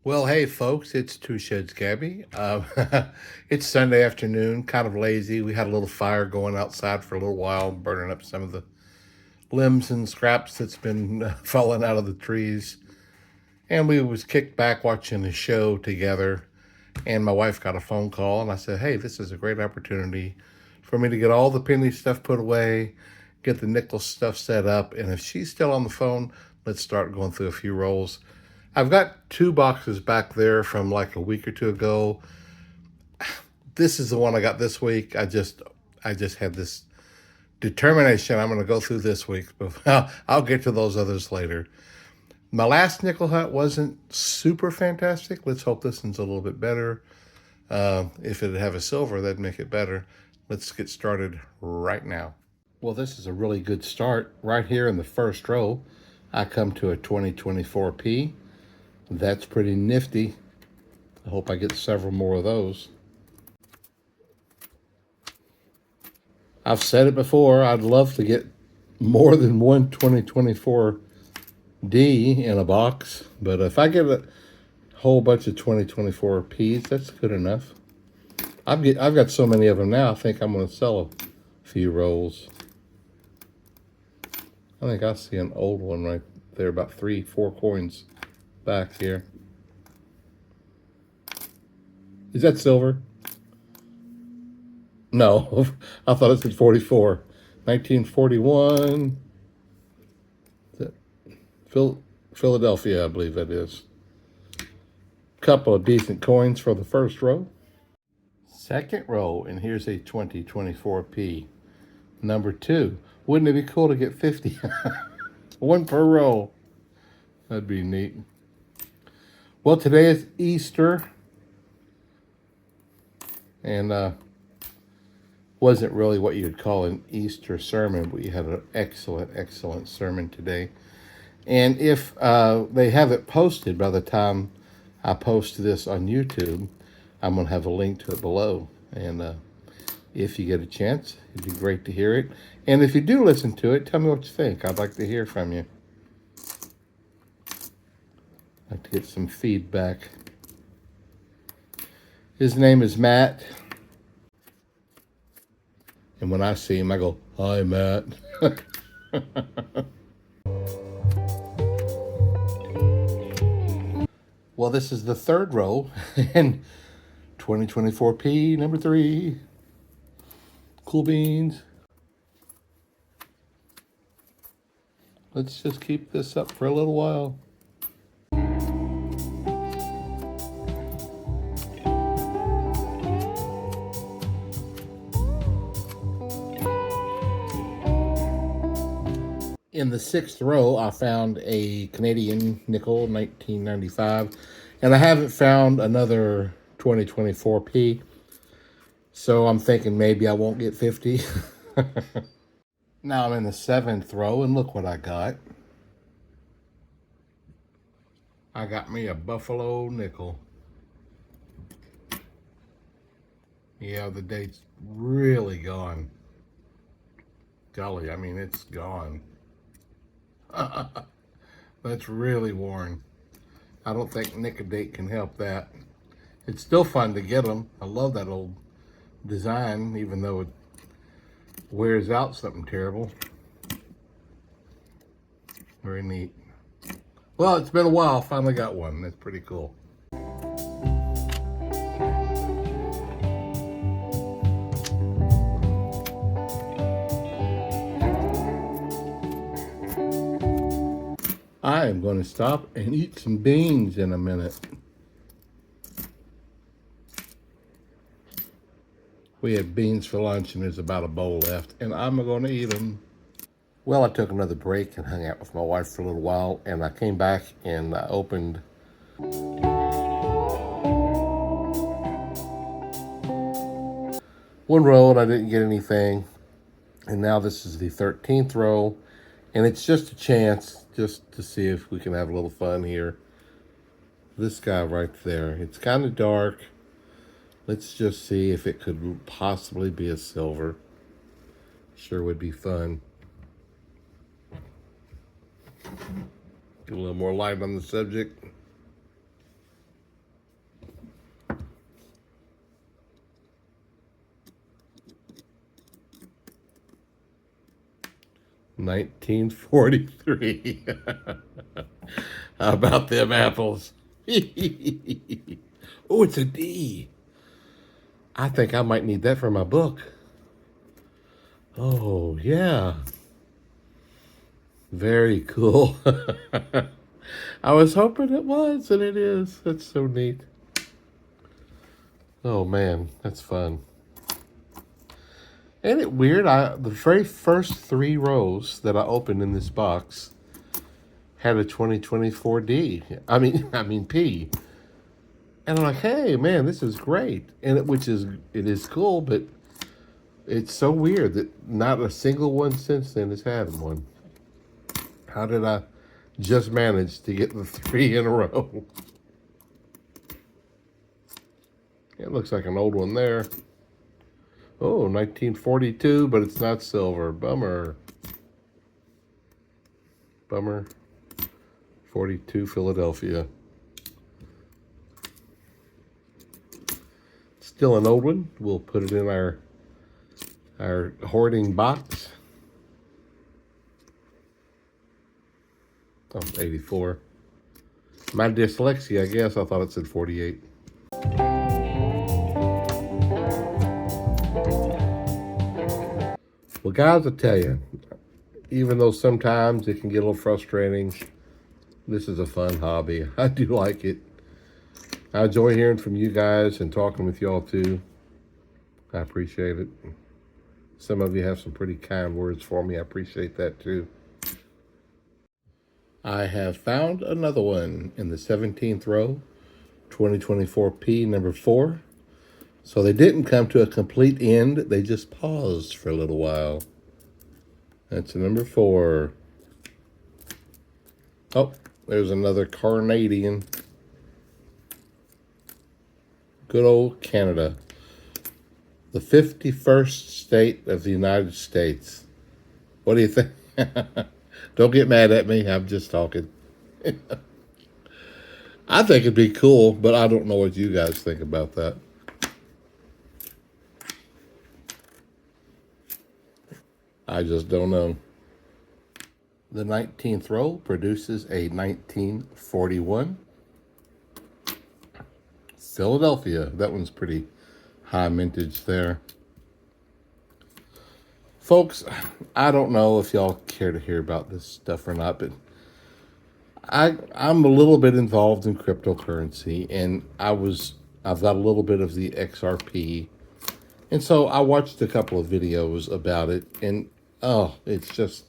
Well, hey, folks, it's Two Sheds Gabby. It's Sunday afternoon, kind of lazy. We had a little fire going outside for a little while, burning up some of the limbs and scraps that's been falling out of the trees. And we was kicked back watching a show together. And my wife got a phone call, and I said, "Hey, this is a great opportunity for me to get all the penny stuff put away, get the nickel stuff set up. And if she's still on the phone, let's start going through a few rolls." I've got two boxes back there from like a week or two ago. This is the one I got this week. I just had this determination. I'm going to go through this week, but I'll get to those others later. My last nickel hunt wasn't super fantastic. Let's hope this one's a little bit better. If it'd have a silver, that'd make it better. Let's get started right now. Well, this is a really good start. Right here in the first row, I come to a 2024P. That's pretty nifty. I hope I get several more of those. I've said it before, I'd love to get more than one 2024D in a box, but if I get a whole bunch of 2024Ps, that's good enough. I've got so many of them now, I think I'm going to sell a few rolls. I think I see an old one right there, about 3-4 coins back here. Is that silver? No, I thought it said 44. 1941. Philadelphia, I believe that is. Couple of decent coins for the first row. Second row, and here's a 2024P. Number 2. Wouldn't it be cool to get 50? One per row. That'd be neat. Well, today is Easter. And wasn't really what you'd call an Easter sermon, but you had an excellent sermon today. And if they have it posted by the time I post this on YouTube, I'm going to have a link to it below. And if you get a chance, it'd be great to hear it. And if you do listen to it, tell me what you think. I'd like to hear from you. I'd like to get some feedback. His name is Matt. And when I see him, I go, "Hi, Matt." Well, this is the third row, and 2024P number 3. Cool beans. Let's just keep this up for a little while. In the sixth row, I found a Canadian nickel, 1995, and I haven't found another 2024P, so I'm thinking maybe I won't get 50. Now I'm in the seventh row, and look what I got. I got me a Buffalo nickel. Yeah, the date's really gone. Golly, I mean, it's gone. That's really worn. I don't think Nicodate can help that. It's still fun to get them. I love that old design, even though it wears out something terrible. Very neat. Well, it's been a while. Finally got one. That's pretty cool. I am going to stop and eat some beans in a minute. We had beans for lunch and there's about a bowl left, and I'm going to eat them. Well, I took another break and hung out with my wife for a little while, and I came back and I opened one row and I didn't get anything. And now this is the 13th row, and it's just a chance just to see if we can have a little fun here. This guy right there, it's kind of dark. Let's just see if it could possibly be a silver. Sure would be fun. Get a little more light on the subject. 1943. How about them apples? Oh, it's a D. I think I might need that for my book. Oh, yeah. Very cool. I was hoping it was, and it is. That's so neat. Oh, man, that's fun. Ain't it weird? The very first 3 rows that I opened in this box had a 2024 D. I mean P. And I'm like, hey, man, this is great. And it is cool, but it's so weird that not a single one since then has had one. How did I just manage to get the 3 in a row? It looks like an old one there. Oh, 1942, but it's not silver. Bummer. Bummer. 42 Philadelphia. Still an old one. We'll put it in our hoarding box. Oh, 84. My dyslexia, I guess. I thought it said 48. Well, guys, I tell you, even though sometimes it can get a little frustrating, this is a fun hobby. I do like it. I enjoy hearing from you guys and talking with y'all too. I appreciate it. Some of you have some pretty kind words for me. I appreciate that too. I have found another one in the 17th row, 2024 P number 4. So they didn't come to a complete end. They just paused for a little while. That's number 4. Oh, there's another Carnadian. Good old Canada. The 51st state of the United States. What do you think? Don't get mad at me. I'm just talking. I think it'd be cool, but I don't know what you guys think about that. I just don't know. The 19th row produces a 1941 Philadelphia. That one's pretty high mintage there. Folks, I don't know if y'all care to hear about this stuff or not, but I'm a little bit involved in cryptocurrency, and I've got a little bit of the XRP. And so I watched a couple of videos about it, and oh, it's just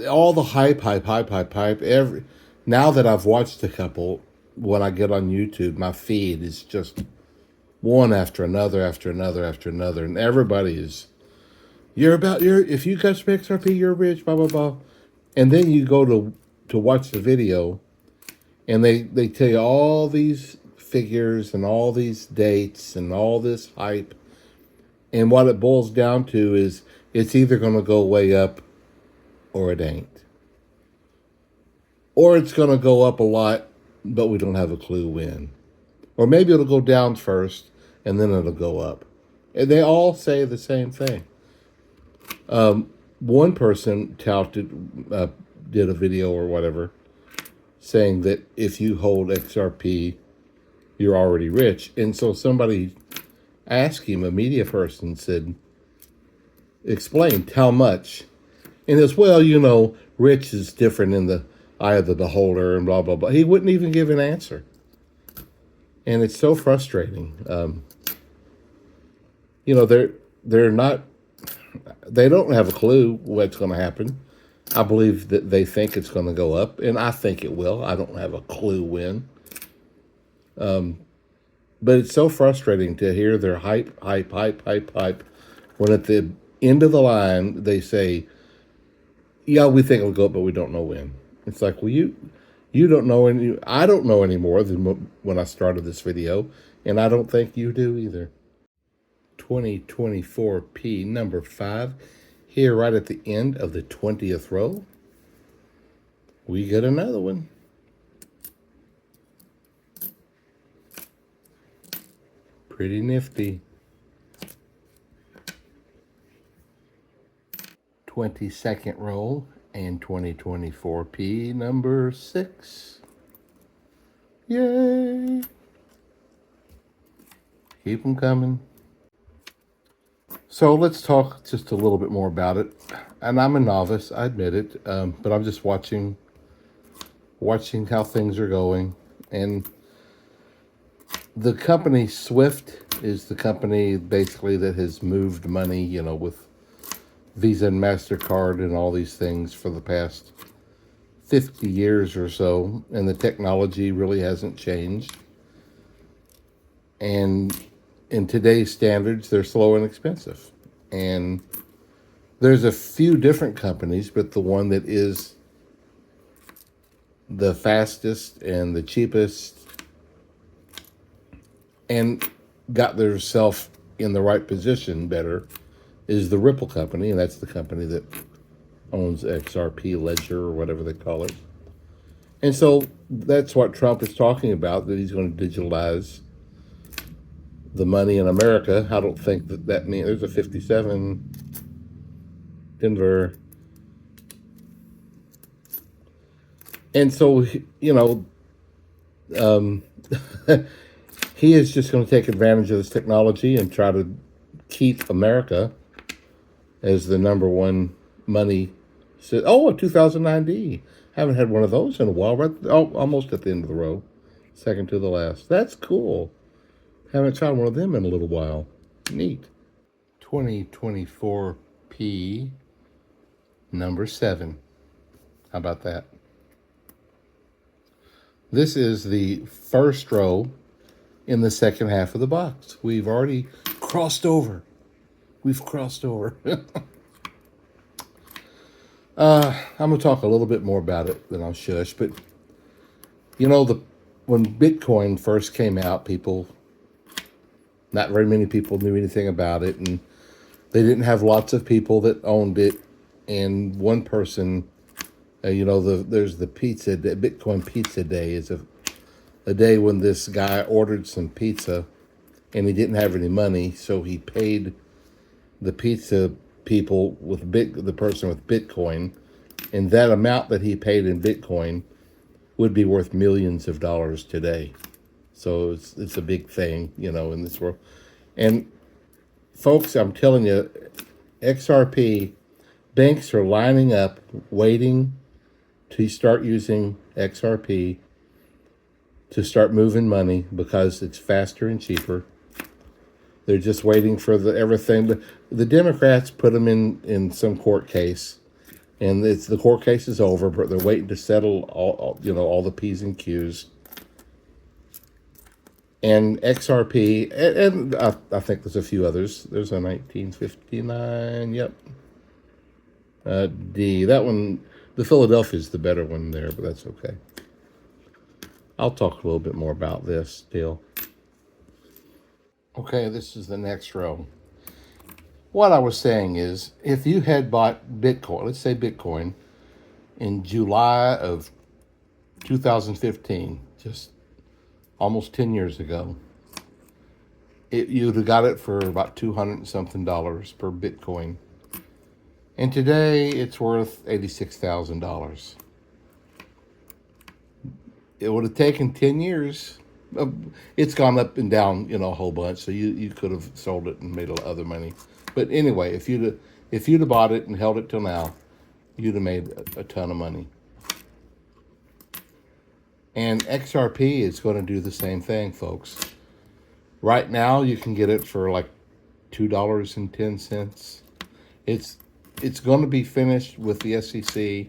all the hype. Now that I've watched a couple, when I get on YouTube, my feed is just one after another, and everybody is, if you got some XRP, you're rich, blah blah blah. And then you go to watch the video, and they tell you all these figures and all these dates and all this hype. And what it boils down to is it's either going to go way up or it ain't. Or it's going to go up a lot, but we don't have a clue when. Or maybe it'll go down first and then it'll go up. And they all say the same thing. One person did a video or whatever, saying that if you hold XRP, you're already rich. And so somebody asked him, a media person said, explain how much. And as well, rich is different in the eye of the beholder and blah, blah, blah. He wouldn't even give an answer. And it's so frustrating. They don't have a clue what's going to happen. I believe that they think it's going to go up, and I think it will. I don't have a clue when. But it's so frustrating to hear their hype, when at the end of the line they say, yeah, we think it'll go up, but we don't know when. It's like, well, you don't know any. I don't know any more than when I started this video, and I don't think you do either. 2024 P number 5, here right at the end of the 20th row, we get another one. Pretty nifty. 22nd roll and 2024P number 6. Yay! Keep them coming. So let's talk just a little bit more about it. And I'm a novice, I admit it, but I'm just watching how things are going. And the company Swift is the company basically that has moved money, with Visa and MasterCard and all these things for the past 50 years or so. And the technology really hasn't changed. And in today's standards, they're slow and expensive. And there's a few different companies, but the one that is the fastest and the cheapest and got themselves in the right position better is the Ripple company, and that's the company that owns XRP Ledger or whatever they call it. And so that's what Trump is talking about, that he's going to digitalize the money in America. I don't think that means there's a 57 Denver. And so, he is just going to take advantage of this technology and try to keep America as the number one money. Oh, a 2009D. Haven't had one of those in a while. Right, almost at the end of the row. Second to the last. That's cool. Haven't found one of them in a little while. Neat. 2024P number 7. How about that? This is the first row in the second half of the box. We've already crossed over. We've crossed over. I'm going to talk a little bit more about it than I'll shush. But, when Bitcoin first came out, not very many people knew anything about it. And they didn't have lots of people that owned it. And one person, there's the Bitcoin Pizza Day is a day when this guy ordered some pizza and he didn't have any money, so he paid the pizza people the person with Bitcoin, and that amount that he paid in Bitcoin would be worth millions of dollars today. So it's a big thing, in this world. And folks, I'm telling you, XRP, banks are lining up, waiting to start using XRP to start moving money because it's faster and cheaper. They're just waiting for everything. The Democrats put them in some court case, and the court case is over, but they're waiting to settle all the P's and Q's. And XRP, and I think there's a few others. There's a 1959, yep. D, that one, the Philadelphia's the better one there, but that's okay. I'll talk a little bit more about this deal. Okay, this is the next row. What I was saying is, if you had bought Bitcoin, let's say Bitcoin, in July of 2015, just almost 10 years ago, you'd have got it for about $200 and something per Bitcoin. And today it's worth $86,000. It would have taken 10 years. It's gone up and down, a whole bunch. So you could have sold it and made other money. But anyway, if you'd have bought it and held it till now, you'd have made a ton of money. And XRP is going to do the same thing, folks. Right now, you can get it for like $2.10. It's going to be finished with the SEC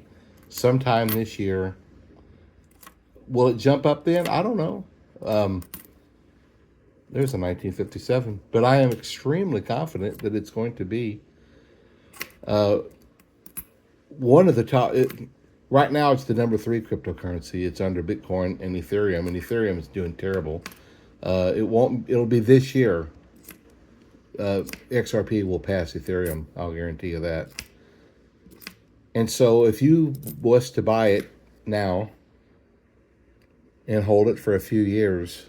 sometime this year. Will it jump up then? I don't know. There's a 1957. But I am extremely confident that it's going to be one of the top. Right now, it's the number 3 cryptocurrency. It's under Bitcoin and Ethereum, and Ethereum is doing terrible. It'll be this year. XRP will pass Ethereum. I'll guarantee you that. And so if you was to buy it now and hold it for a few years,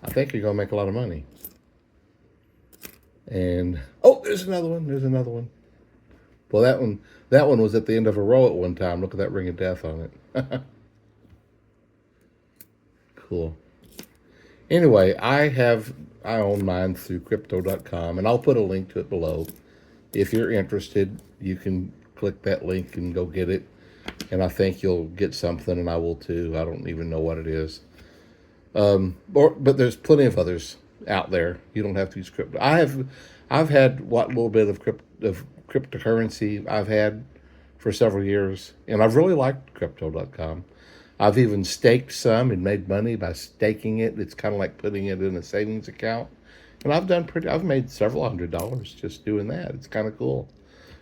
I think you're going to make a lot of money. And, there's another one. Well, that one was at the end of a row at one time. Look at that ring of death on it. Cool. Anyway, I own mine through crypto.com, and I'll put a link to it below. If you're interested, you can click that link and go get it. And I think you'll get something, and I will too. I don't even know what it is. But there's plenty of others out there. You don't have to use crypto. I've had what little bit of cryptocurrency I've had for several years, and I've really liked crypto.com. I've even staked some and made money by staking it. It's kind of like putting it in a savings account. And I've made several $100s just doing that. It's kind of cool.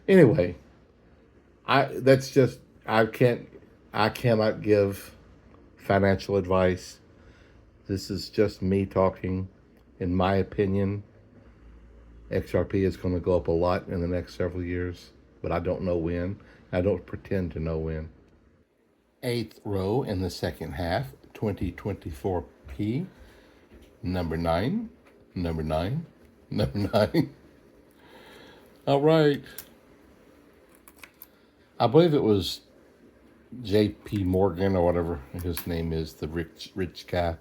Anyway, that's just, I cannot give financial advice. This is just me talking. In my opinion, XRP is going to go up a lot in the next several years, but I don't know when. I don't pretend to know when. Eighth row in the second half, 2024P, number 9, number 9, number 9. All right. I believe it was J.P. Morgan or whatever his name is, the rich guy.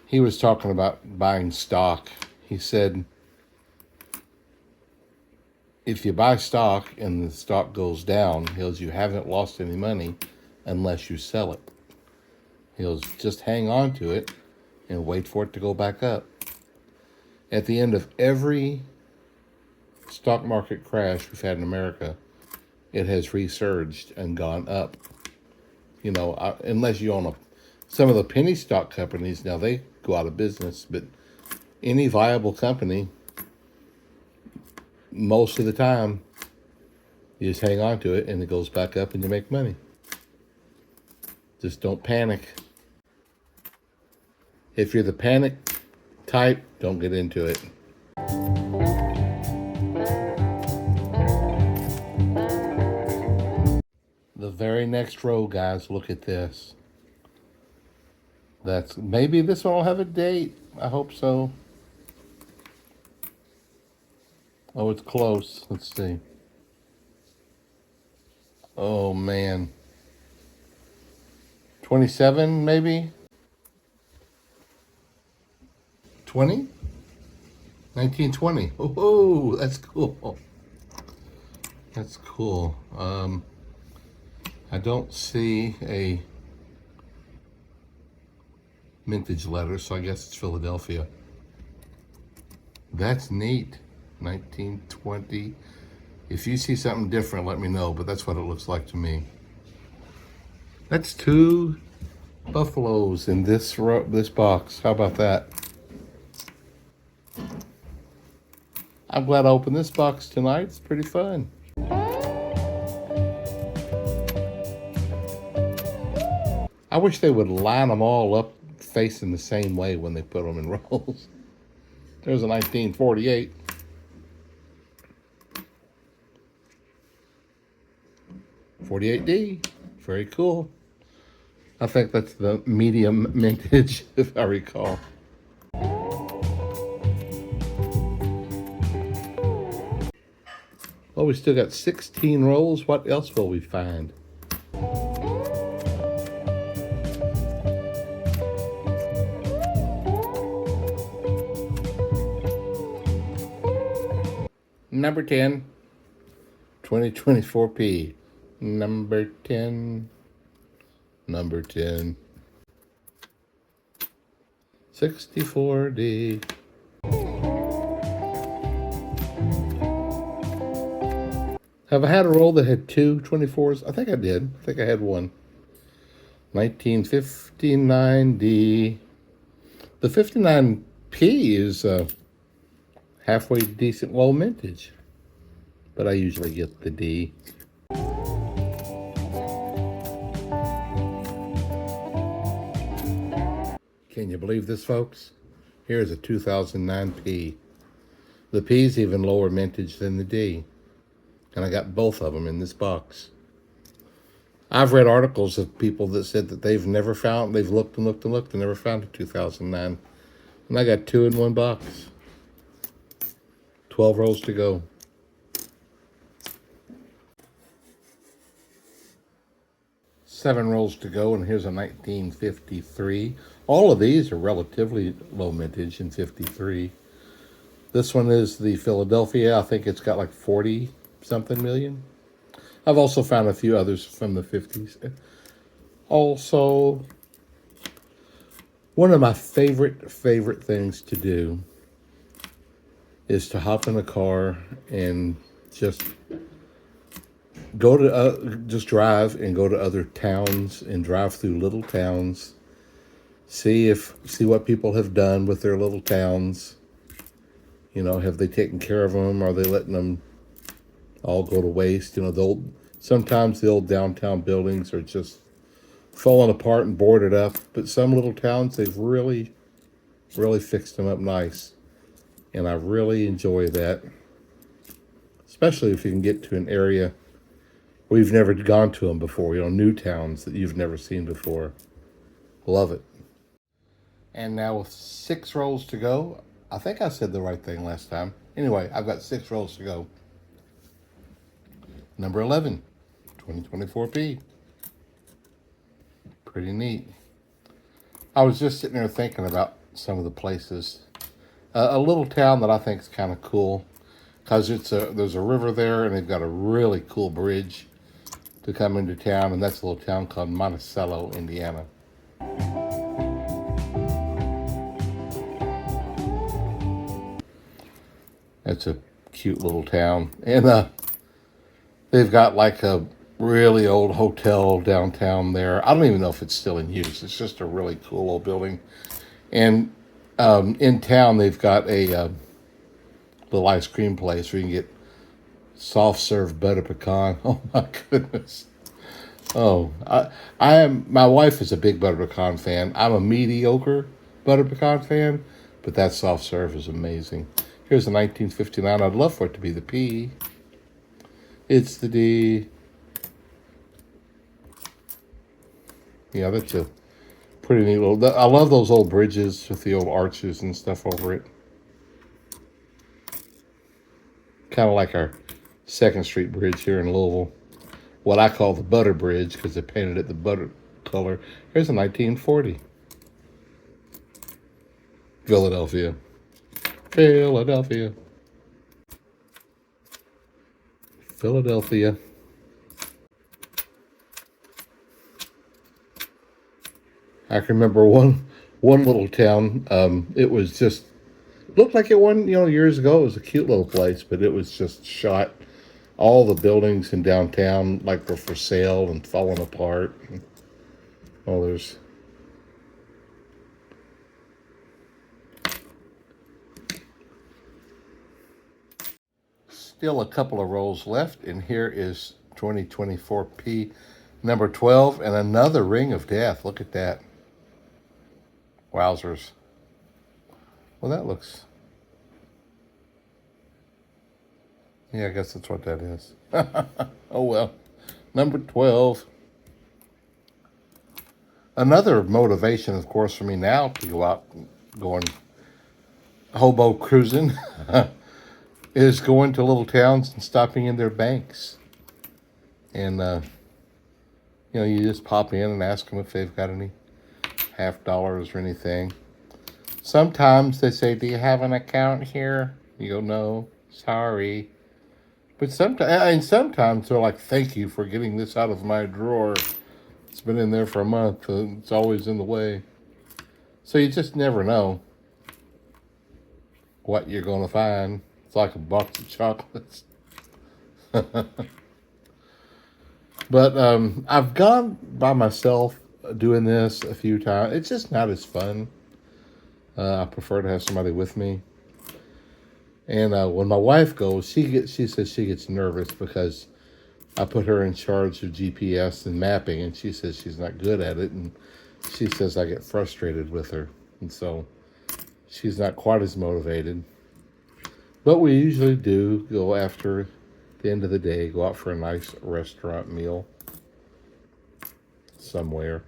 He was talking about buying stock. He said, if you buy stock and the stock goes down, you haven't lost any money unless you sell it. Just hang on to it and wait for it to go back up. At the end of every stock market crash we've had in America, it has resurged and gone up. Unless you own some of the penny stock companies, now they go out of business, but any viable company, most of the time, you just hang on to it and it goes back up and you make money. Just don't panic. If you're the panic type, don't get into it. The very next row, guys, look at this. Maybe this one will have a date. I hope so. Oh, it's close. Let's see. Oh, man. 27, maybe? 20? 1920. Oh, that's cool. That's cool. I don't see a mintage letter, so I guess it's Philadelphia. That's neat. 1920. If you see something different, let me know, but that's what it looks like to me. That's 2 buffaloes in this box. How about that? I'm glad I opened this box tonight. It's pretty fun. I wish they would line them all up facing the same way when they put them in rolls. There's a 1948. $48D. Very cool. I think that's the medium mintage, if I recall. Well, we still got 16 rolls. What else will we find? Number 10, 2024P. Number 10. Number 10. 64D. Have I had a roll that had 2 24s? I think I did. I think I had one. 1959D. The 59P is halfway decent low mintage, but I usually get the D. Can you believe this, folks? Here's a 2009 P. The P's even lower mintage than the D, and I got both of them in this box. I've read articles of people that said that they've looked and looked and looked and never found a 2009, and I got 2 in one box. 12 rolls to go. 7 rolls to go, and here's a 1953. All of these are relatively low mintage in 53. This one is the Philadelphia. I think it's got like 40 something million. I've also found a few others from the 50s. Also, one of my favorite things to do is to hop in a car and just just drive and go to other towns and drive through little towns. See what people have done with their little towns. You know, have they taken care of them? Are they letting them all go to waste? You know, sometimes the old downtown buildings are just falling apart and boarded up. But some little towns, they've really fixed them up nice. And I really enjoy that. Especially if you can get to an area where you've never gone to them before. You know, new towns that you've never seen before. Love it. And now with 6 rolls to go, I think I said the right thing last time. Anyway, I've got 6 rolls to go. Number 11, 2024P. Pretty neat. I was just sitting there thinking about some of the places. A little town that I think is kind of cool because there's a river there and they've got a really cool bridge to come into town, and that's a little town called Monticello, Indiana. That's a cute little town. And they've got like a really old hotel downtown there. I don't even know if it's still in use. It's just a really cool old building. And in town, they've got a little ice cream place where you can get soft serve butter pecan. Oh my goodness. Oh, my wife is a big butter pecan fan. I'm a mediocre butter pecan fan, but that soft serve is amazing. Here's a 1959. I'd love for it to be the P. It's the D. Yeah, that's a pretty neat little... I love those old bridges with the old arches and stuff over it. Kind of like our 2nd Street Bridge here in Louisville. What I call the Butter Bridge because they painted it the butter color. Here's a 1940. Philadelphia. Philadelphia. Philadelphia. I can remember one little town. It was just looked like it one, years ago. It was a cute little place, but it was just shot. All the buildings in downtown like were for sale and falling apart. Oh, there's still a couple of rolls left, and here is 2024P number 12 and another ring of death. Look at that. Wowzers. Well, that looks... Yeah, I guess that's what that is. Oh, well. Number 12. Another motivation, of course, for me now to go out and going hobo cruising is going to little towns and stopping in their banks. And, you just pop in and ask them if they've got any $50 or anything. Sometimes they say, "Do you have an account here?" You go, "No, sorry." But sometimes they're like, "Thank you for getting this out of my drawer. It's been in there for a month. It's always in the way." So you just never know what you're going to find. It's like a box of chocolates. But I've gone by myself doing this a few times. It's just not as fun. I prefer to have somebody with me. And when my wife goes, she says she gets nervous because I put her in charge of GPS and mapping, and she says she's not good at it, and she says I get frustrated with her, and so she's not quite as motivated. But we usually do go after the end of the day, go out for a nice restaurant meal somewhere.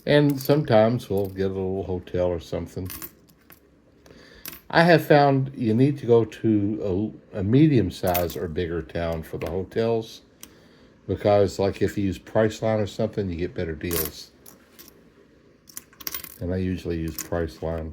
And sometimes we'll get a little hotel or something. I have found you need to go to a medium-sized or bigger town for the hotels because like if you use Priceline or something, you get better deals. And I usually use Priceline.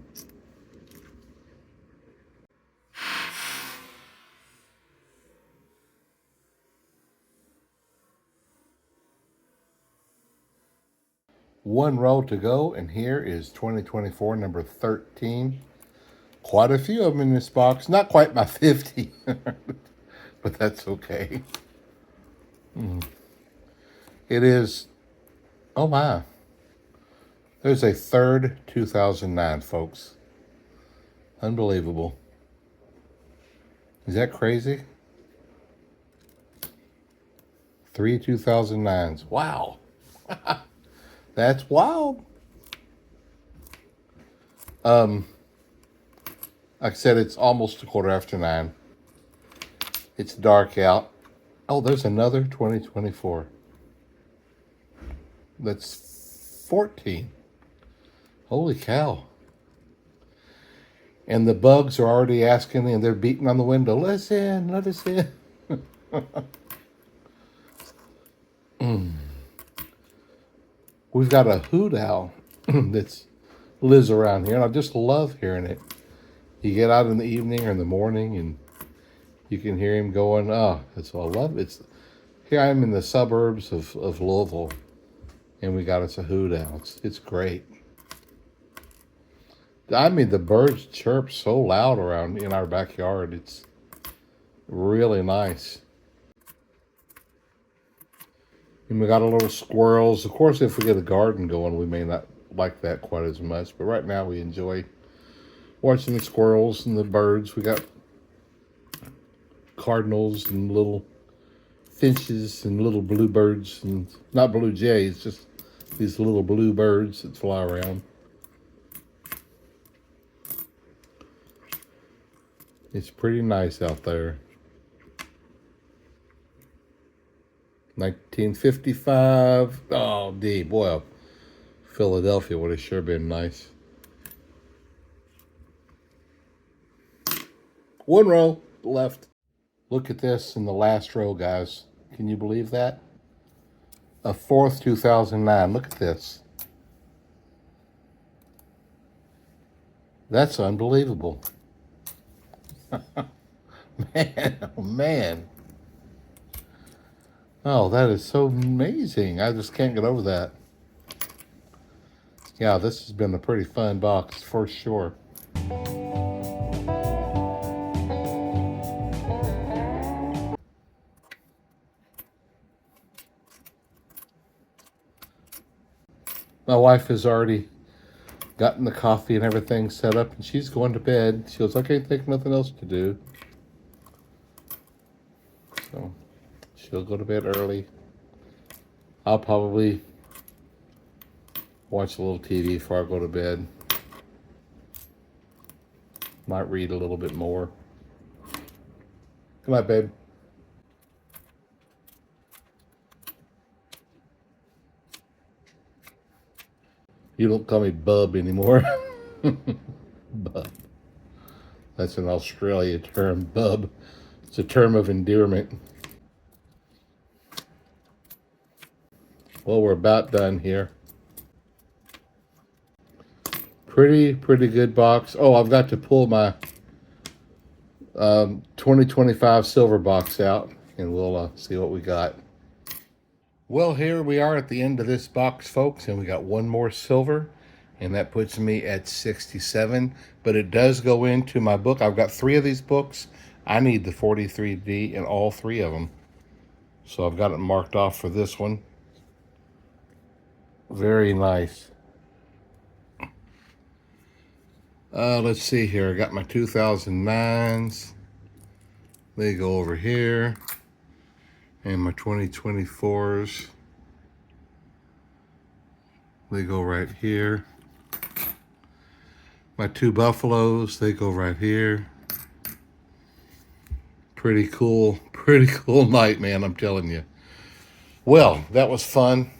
One row to go, and here is 2024 number 13. Quite a few of them in this box. Not quite my 50, but that's okay. It is, oh my. There's a third 2009, folks. Unbelievable. Is that crazy? 3 2009s. Wow. That's wild. Like I said, it's almost a quarter after 9. It's dark out. Oh, there's another 2024. That's 14. Holy cow. And the bugs are already asking, and they're beating on the window. Let us in, let us in. We've got a hoot owl that lives around here, and I just love hearing it. You get out in the evening or in the morning, and you can hear him going, oh, that's what I love. Here I am in the suburbs of Louisville, and we got us a hoot owl. It's great. I mean, the birds chirp so loud around in our backyard. It's really nice. And we got a little squirrels. Of course, if we get a garden going, we may not like that quite as much. But right now, we enjoy watching the squirrels and the birds. We got cardinals and little finches and little bluebirds, and not blue jays, just these little blue birds that fly around. It's pretty nice out there. 1955. Oh, boy, Philadelphia would have sure been nice. One row left. Look at this in the last row, guys. Can you believe that? A fourth 2009. Look at this. That's unbelievable. Man, oh man. Oh, that is so amazing. I just can't get over that. Yeah, this has been a pretty fun box for sure. My wife has already gotten the coffee and everything set up, and she's going to bed. She goes, I can't think of nothing else to do. So she'll go to bed early. I'll probably watch a little TV before I go to bed. Might read a little bit more. Good night, babe. You don't call me Bub anymore. Bub. That's an Australia term, Bub. It's a term of endearment. Well, we're about done here. Pretty good box. Oh, I've got to pull my 2025 silver box out, and we'll see what we got. Well, here we are at the end of this box, folks, and we got one more silver, and that puts me at 67, but it does go into my book. I've got 3 of these books. I need the 43D in all 3 of them, so I've got it marked off for this one. Very nice. Let's see here. I got my 2009s. They go over here. And my 2024s. They go right here. My 2 buffaloes, they go right here. Pretty cool night, man, I'm telling you. Well, that was fun.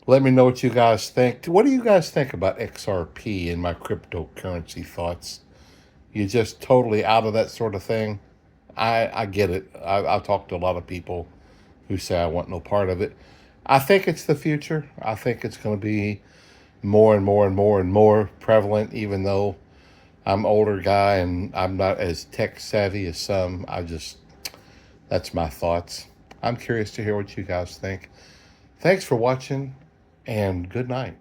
Let me know what you guys think. What do you guys think about XRP and my cryptocurrency thoughts? You just totally out of that sort of thing? I get it. I've talked to a lot of people who say I want no part of it. I think it's the future. I think it's going to be more and more and more and more prevalent, even though I'm an older guy and I'm not as tech savvy as some. That's my thoughts. I'm curious to hear what you guys think. Thanks for watching, and good night.